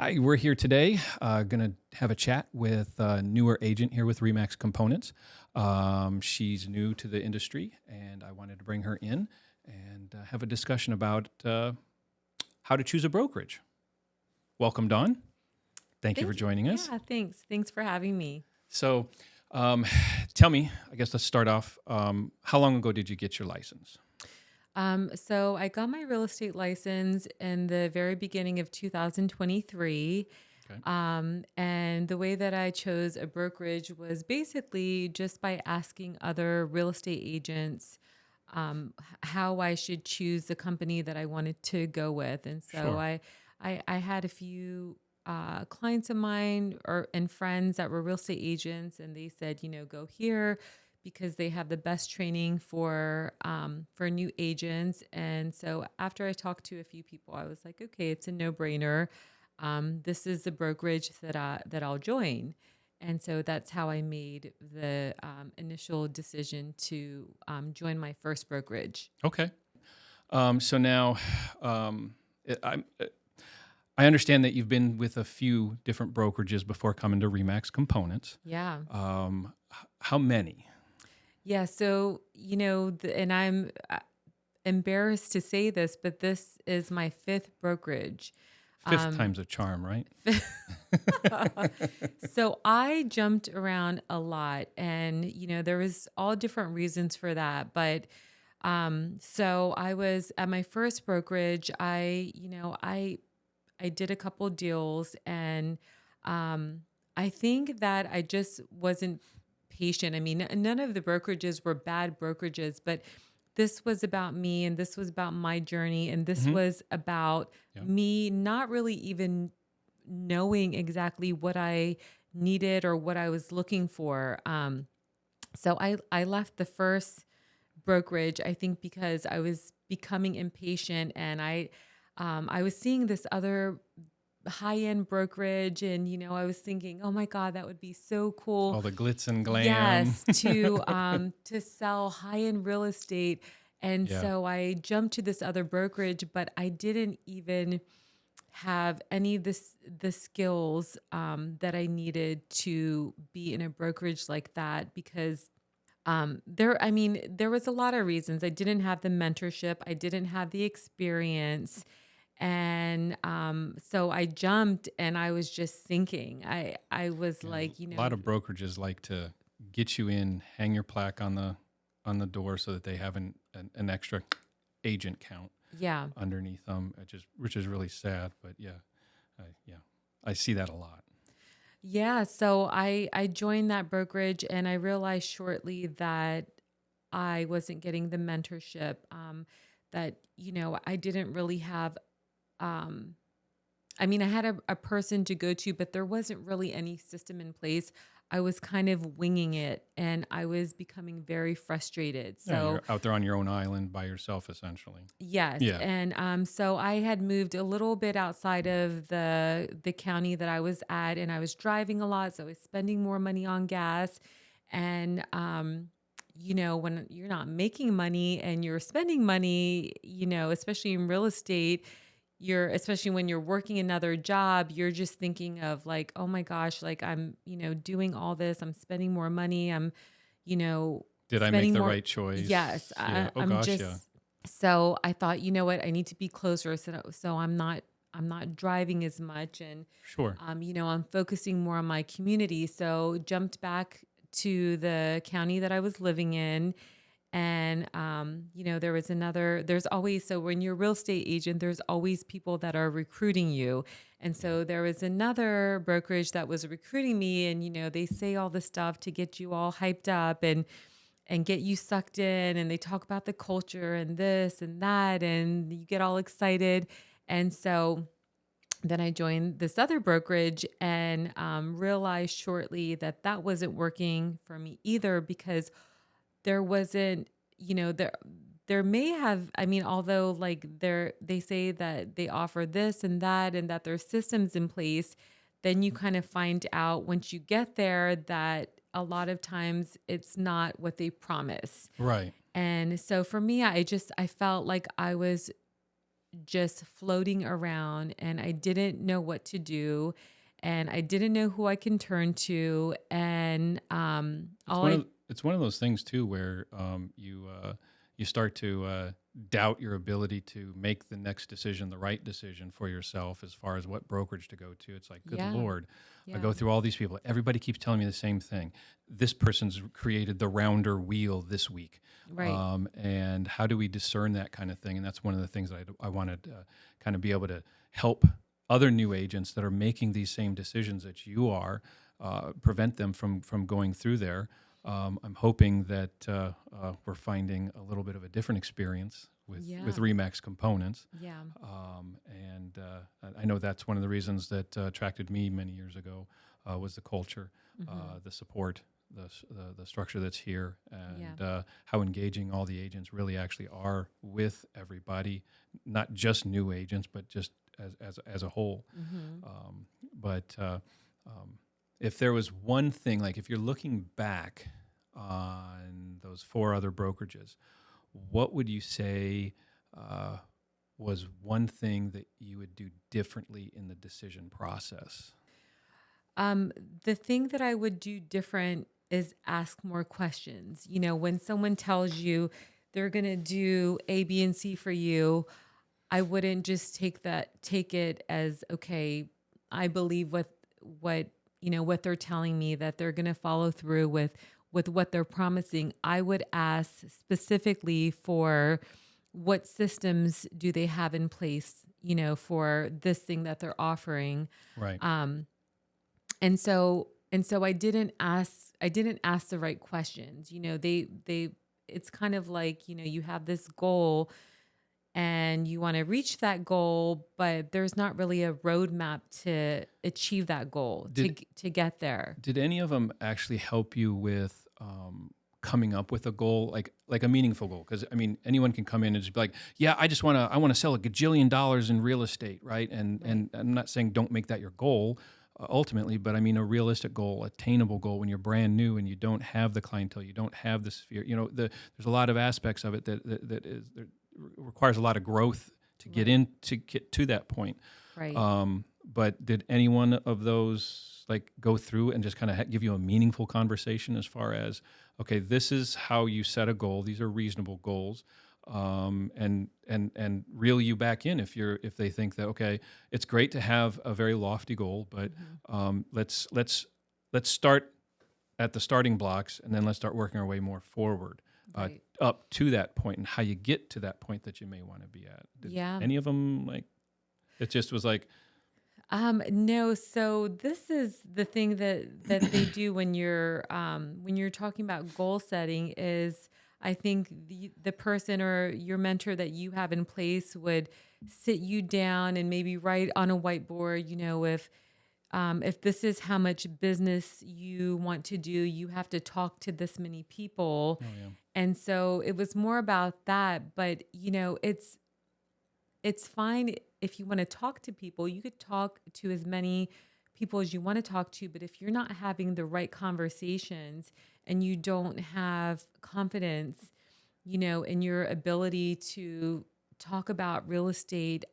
Hi, we're here today. Going to have a chat with a newer agent here with Remax Components. She's new to the industry, and I wanted to bring her in and have a discussion about how to choose a brokerage. Welcome, Dawn. Thank you for Thank you. joining us. Yeah, thanks. Thanks for having me. So, um, tell me, I guess let's start off. How long ago did you get your license? So I got my real estate license in the very beginning of 2023. Okay, And the way that I chose a brokerage was basically just by asking other real estate agents how I should choose the company that I wanted to go with. And so sure. I had a few clients of mine and friends that were real estate agents, and they said, go here because they have the best training for new agents. And so after I talked to a few people, I was like, okay, it's a no brainer. This is the brokerage that I'll join. And so that's how I made the initial decision to join my first brokerage. Okay. So now, um, I understand that you've been with a few different brokerages before coming to Remax Components. Yeah. How many? Yeah. So, and I'm embarrassed to say this, but this is my fifth brokerage. Fifth Um, time's a charm, right? so I jumped around a lot, and there was all different reasons for that. But so I was at my first brokerage. I did a couple deals, and I think that I just wasn't patient. I mean, none of the brokerages were bad brokerages, but this was about me, and this was about my journey, and this Hmm. was about Yeah. me not really even knowing exactly what I needed or what I was looking for. So I left the first brokerage, I think, because I was becoming impatient, and I was seeing this other high end brokerage, and I was thinking, oh my God, that would be so cool. All the glitz and glam. Yes, to sell high end real estate. And Yeah. so I jumped to this other brokerage, but I didn't even have any of the skills that I needed to be in a brokerage like that because there was a lot of reasons. I didn't have the mentorship, I didn't have the experience. And so I jumped, and I was just thinking, I was Yeah. like, A lot of brokerages like to get you in, hang your plaque on the door so that they have an extra agent count yeah. underneath them, which is really sad. But yeah, I see that a lot. Yeah, so I joined that brokerage, and I realized shortly that I wasn't getting the mentorship, that I didn't really have. Um, I mean, I had a person to go to, but there wasn't really any system in place. I was kind of winging it, and I was becoming very frustrated. Yeah, So you're out there on your own island by yourself, essentially. yes, Yeah. and so I had moved a little bit outside of the county that I was at, and I was driving a lot, so I was spending more money on gas. And when you're not making money and you're spending money, especially in real estate, especially when you're working another job, you're just thinking of like, oh my gosh, like I'm, doing all this, I'm spending more money, I'm, you know, Did I make spending the more. right Yes, choice? Yeah. Oh I'm gosh, yeah. just. So I thought, you know what, I need to be closer, so I'm not driving as much, and Sure. I'm focusing more on my community. So jumped back to the county that I was living in. And there's always, so when you're a real estate agent, there's always people that are recruiting you. And Yeah. so there was another brokerage that was recruiting me, and they say all this stuff to get you all hyped up and get you sucked in, and they talk about the culture and this and that, and you get all excited. And so then I joined this other brokerage, and realized shortly that that wasn't working for me either, because there wasn't, there may have, I mean, although like they say that they offer this and that there's systems in place, then you kind of find out once you get there that a lot of times it's not what they promise. Right. And so for me, I felt like I was just floating around, and I didn't know what to do, and I didn't know who I can turn to. And It's it's one of those things too where you start to doubt your ability to make the next decision, the right decision for yourself as far as what brokerage to go to. It's like, good yeah, Lord, I yeah, go through all these people. Everybody keeps telling me the same thing. This person's created the rounder wheel this week. right. And how do we discern that kind of thing? And that's one of the things that I wanted to kind of be able to help other new agents that are making these same decisions that you are, prevent them from going through there. I'm hoping that we're finding a little bit of a different experience with Yeah, Remax components. yeah, And I know that's one of the reasons that attracted me many years ago was the culture, hmm, the support, the structure that's here, yeah, and how engaging all the agents really actually are with everybody, not just new agents, but just as a whole. hmm. But if there was one thing, like if you're looking back on those four other brokerages, what would you say uh, was one thing that you would do differently in the decision process? Um, the thing that I would do different is ask more questions. When someone tells you they're going to do A, B, and C for you, I wouldn't just take it as, okay, I believe what, what they're telling me that they're going to follow through with what they're promising. I would ask specifically for what systems do they have in place, for this thing that they're offering. Right. Um, and so I didn't ask the right questions. It's kind of like, you have this goal and you want to reach that goal, but there's not really a roadmap to achieve that goal Did to get there. did any of them actually help you with coming up with a goal, like a meaningful goal? Because I mean, anyone can come in and just be like, "Yeah, I want to sell a gajillion dollars in real estate," right? Right. And I'm not saying don't make that your goal ultimately, but I mean a realistic goal, attainable goal when you're brand new and you don't have the clientele, you don't have the sphere. There's a lot of aspects of it that requires a lot of growth Right. to get to that point. Right. But did any one of those like go through and just kind of give you a meaningful conversation as far as, okay, this is how you set a goal. These are reasonable goals. And reel you back in if they think that, okay, it's great to have a very lofty goal, but Hmm. let's start at the starting blocks and then let's start working our way more forward Right. up to that point and how you get to that point that you may want to be at. Did Yeah. any of them like it just was like, No, so this is the thing that they do when you're talking about goal setting is I think the person or your mentor that you have in place would sit you down and maybe write on a whiteboard, if this is how much business you want to do, you have to talk to this many people. oh yeah, And so it was more about that, but it's fine if you want to talk to people. You could talk to as many people as you want to talk to, but if you're not having the right conversations and you don't have confidence, in your ability to talk about real estate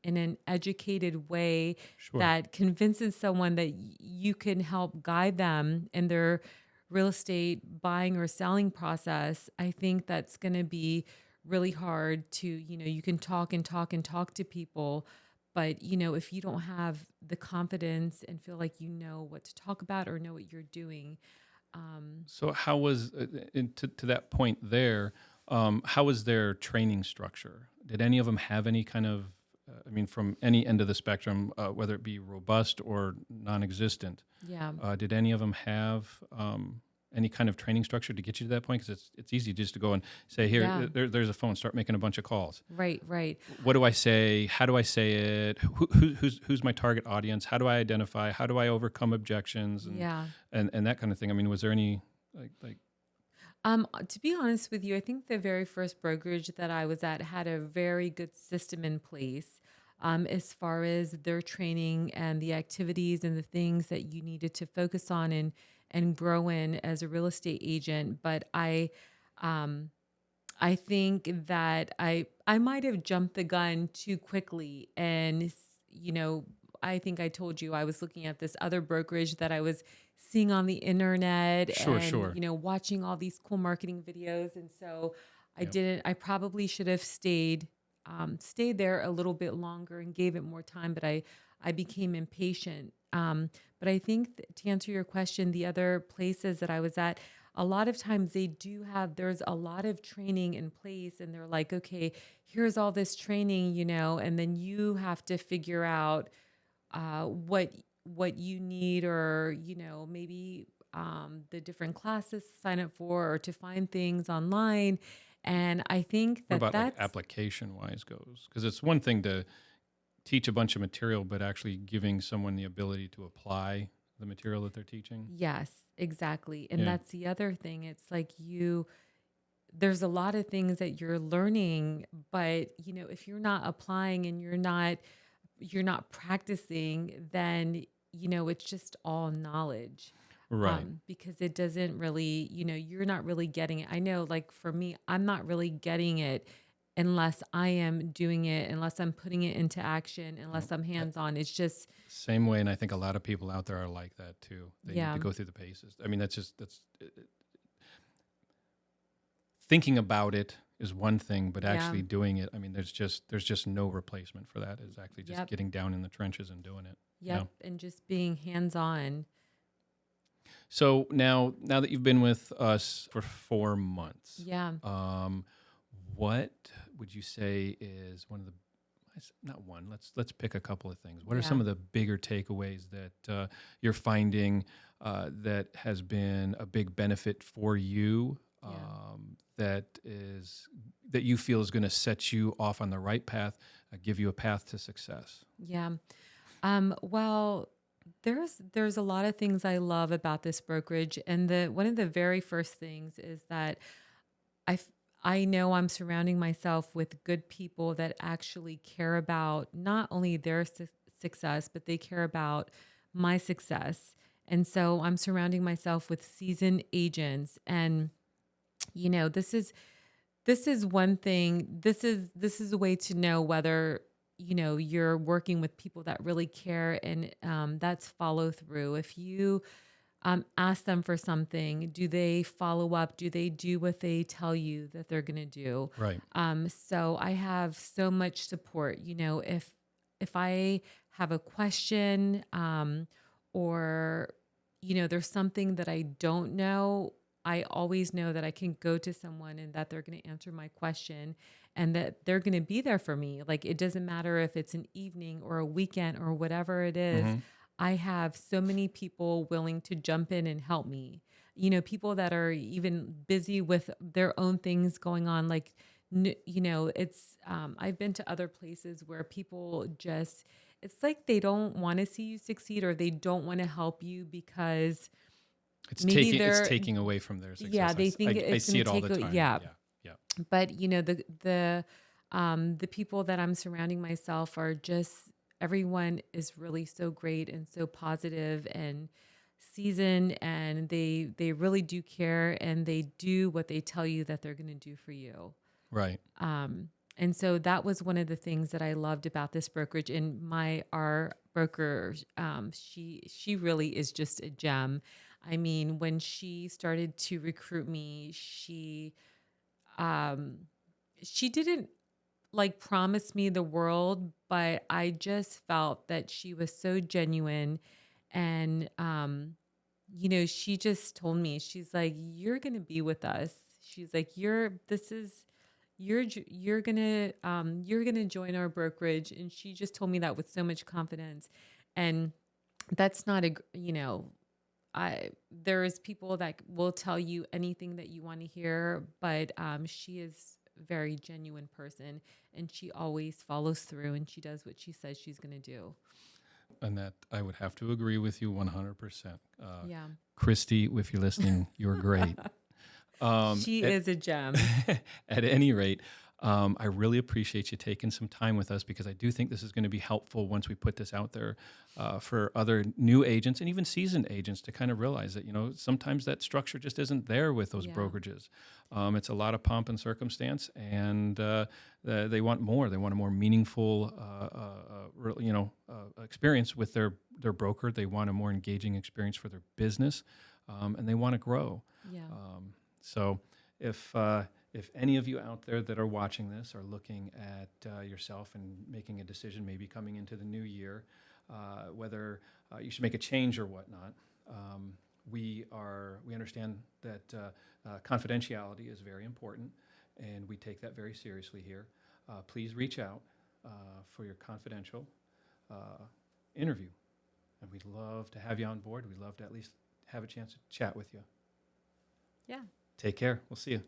in an educated way sure. that convinces someone that you can help guide them in their real estate buying or selling process, I think that's going to be really hard to, you can talk and talk and talk to people. But, if you don't have the confidence and feel like you know what to talk about or know what you're doing, So how was to that point there? How was their training structure? Did any of them have any kind of, I mean, from any end of the spectrum, whether it be robust or non-existent? yeah, Did any of them have any kind of training structure to get you to that point? Because it's easy just to go and say, here, yeah, there's a phone, start making a bunch of calls. right, right. What do I say? How do I say it? Who's my target audience? How do I identify? How do I overcome objections Yeah. and that kind of thing? I mean, was there any like To be honest with you, I think the very first brokerage that I was at had a very good system in place, as far as their training and the activities and the things that you needed to focus on and grow in as a real estate agent. But um, I think that I might have jumped the gun too quickly, and you know, I think I told you I was looking at this other brokerage that I was seeing on the internet, Sure, and sure. watching all these cool marketing videos, and so Yep. I probably should have stayed there a little bit longer and gave it more time, but I became impatient. But I think to answer your question, the other places that I was at, a lot of times there's a lot of training in place, and they're like, okay, here's all this training, and then you have to figure out what you need, or maybe the different classes to sign up for, or to find things online. And I think What that about like that's application wise goes? Because it's one thing to teach a bunch of material, but actually giving someone the ability to apply the material that they're teaching. yes, exactly. And Yeah. that's the other thing. It's like there's a lot of things that you're learning, but if you're not applying and you're not practicing, then it's just all knowledge. Right. Because it doesn't really, you're not really getting it. I know, like for me, I'm not really getting it unless I am doing it, unless I'm putting it into action, Yep. unless I'm hands on. It's just, Same way, and I think a lot of people out there are like that too. They need to yeah, go through the paces. I mean, thinking about it is one thing, but yeah, actually doing it, I mean, there's just no replacement for that. Is actually just yep, getting down in the trenches and doing it. Yeah. yep. And just being hands on. So now that you've been with us for 4 months, Yeah, um, what would you say is one of the not one. Let's pick a couple of things. What are yeah, some of the bigger takeaways that you're finding that has been a big benefit for you? yeah, That you feel is going to set you off on the right path, give you a path to success. yeah. Well, there's a lot of things I love about this brokerage, and the one of the very first things is that I f- I know I'm surrounding myself with good people that actually care about not only their success, but they care about my success. And so I'm surrounding myself with seasoned agents, and this is one thing. This is a way to know whether you're working with people that really care, and that's follow through. If you ask them for something, do they follow up? Do they do what they tell you that they're going to do? Right. So I have so much support. If I have a question, or there's something that I don't know, I always know that I can go to someone and that they're going to answer my question, and that they're going to be there for me. Like, it doesn't matter if it's an evening or a weekend or whatever it is. Mm-hmm. I have so many people willing to jump in and help me. People that are even busy with their own things going on. Like, it's, I've been to other places where people just, it's like they don't want to see you succeed, or they don't want to help you because It's maybe taking it's they're, taking away from their yeah, success. they think I it's see going it to all take, the time. yeah. Yeah. Yeah. But the people that I'm surrounding myself are just, everyone is really so great and so positive and seasoned, and they really do care, and they do what they tell you that they're going to do for you. Right. And so that was one of the things that I loved about this brokerage. And our broker, she really is just a gem. I mean, when she started to recruit me, um, she didn't like promise me the world, but I just felt that she was so genuine. And she just told me, she's like, "You're gonna be with us." She's like, you're gonna join our brokerage." And she just told me that with so much confidence. And that's not I there's people that will tell you anything that you want to hear, but she is a very genuine person, and she always follows through, and she does what she says she's going to do. And that I would have to agree with you 100%. Yeah. Christy, if you're listening, you're great. She At, is a gem. at any rate, I really appreciate you taking some time with us because I do think this is going to be helpful once we put this out there for other new agents and even seasoned agents to kind of realize that, sometimes that structure just isn't there with those Yeah. brokerages. It's a lot of pomp and circumstance, and they want more. They want a more meaningful, experience with their broker. They want a more engaging experience for their business, and they want to grow. Yeah. So if any of you out there that are watching this are looking at yourself and making a decision, maybe coming into the new year, whether you should make a change or whatnot, we understand that confidentiality is very important, and we take that very seriously here. Please reach out for your confidential interview, and we'd love to have you on board. We'd love to at least have a chance to chat with you. Yeah. Take care. We'll see you.